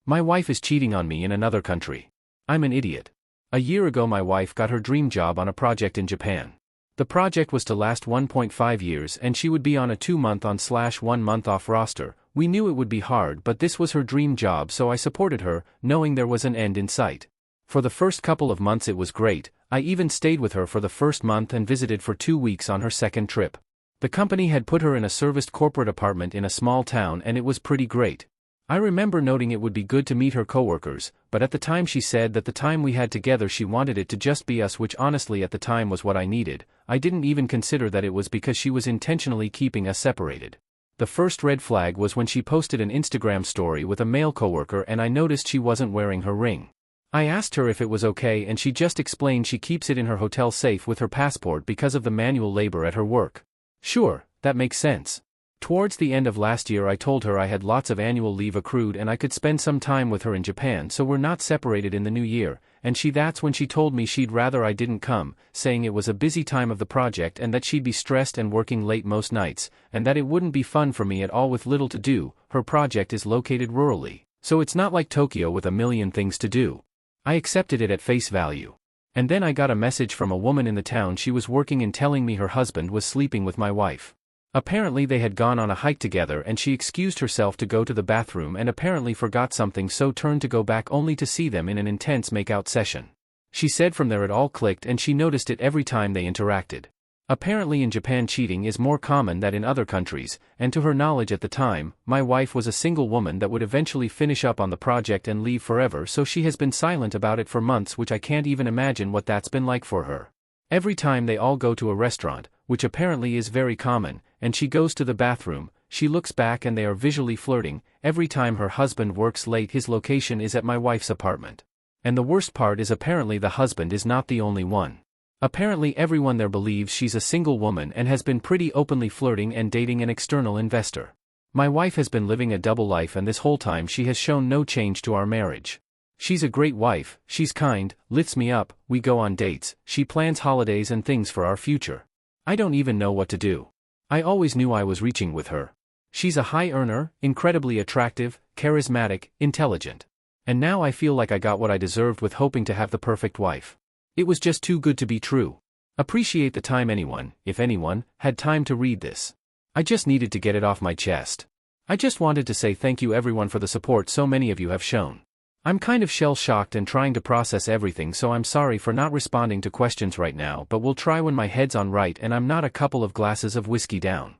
My wife is cheating on me in another country. I'm an idiot. A year ago my wife got her dream job on a project in Japan. The project was to last 1.5 years and she would be on a 2-month on/1 month off roster. We knew it would be hard, but this was her dream job, so I supported her, knowing there was an end in sight. For the first couple of months it was great. I even stayed with her for the first month and visited for 2 weeks on her second trip. The company had put her in a serviced corporate apartment in a small town and it was pretty great. I remember noting it would be good to meet her coworkers, but at the time she said that the time we had together she wanted it to just be us, which honestly at the time was what I needed. I didn't even consider that it was because she was intentionally keeping us separated. The first red flag was when she posted an Instagram story with a male coworker and I noticed she wasn't wearing her ring. I asked her if it was okay and she just explained she keeps it in her hotel safe with her passport because of the manual labor at her work. Sure, that makes sense. Towards the end of last year I told her I had lots of annual leave accrued and I could spend some time with her in Japan, so we're not separated in the new year, and that's when she told me she'd rather I didn't come, saying it was a busy time of the project and that she'd be stressed and working late most nights, and that it wouldn't be fun for me at all with little to do. Her project is located rurally, so it's not like Tokyo with a million things to do. I accepted it at face value. And then I got a message from a woman in the town she was working in telling me her husband was sleeping with my wife. Apparently they had gone on a hike together and she excused herself to go to the bathroom and apparently forgot something, so turned to go back only to see them in an intense make-out session. She said from there it all clicked and she noticed it every time they interacted. Apparently in Japan cheating is more common than in other countries, and to her knowledge at the time, my wife was a single woman that would eventually finish up on the project and leave forever, so she has been silent about it for months, which I can't even imagine what that's been like for her. Every time they all go to a restaurant, which apparently is very common, and she goes to the bathroom, she looks back and they are visually flirting. Every time her husband works late his location is at my wife's apartment. And the worst part is apparently the husband is not the only one. Apparently everyone there believes she's a single woman and has been pretty openly flirting and dating an external investor. My wife has been living a double life and this whole time she has shown no change to our marriage. She's a great wife, she's kind, lifts me up, we go on dates, she plans holidays and things for our future. I don't even know what to do. I always knew I was reaching with her. She's a high earner, incredibly attractive, charismatic, intelligent. And now I feel like I got what I deserved with hoping to have the perfect wife. It was just too good to be true. Appreciate the time anyone, if anyone, had time to read this. I just needed to get it off my chest. I just wanted to say thank you everyone for the support so many of you have shown. I'm kind of shell-shocked and trying to process everything, so I'm sorry for not responding to questions right now, but we'll try when my head's on right and I'm not a couple of glasses of whiskey down.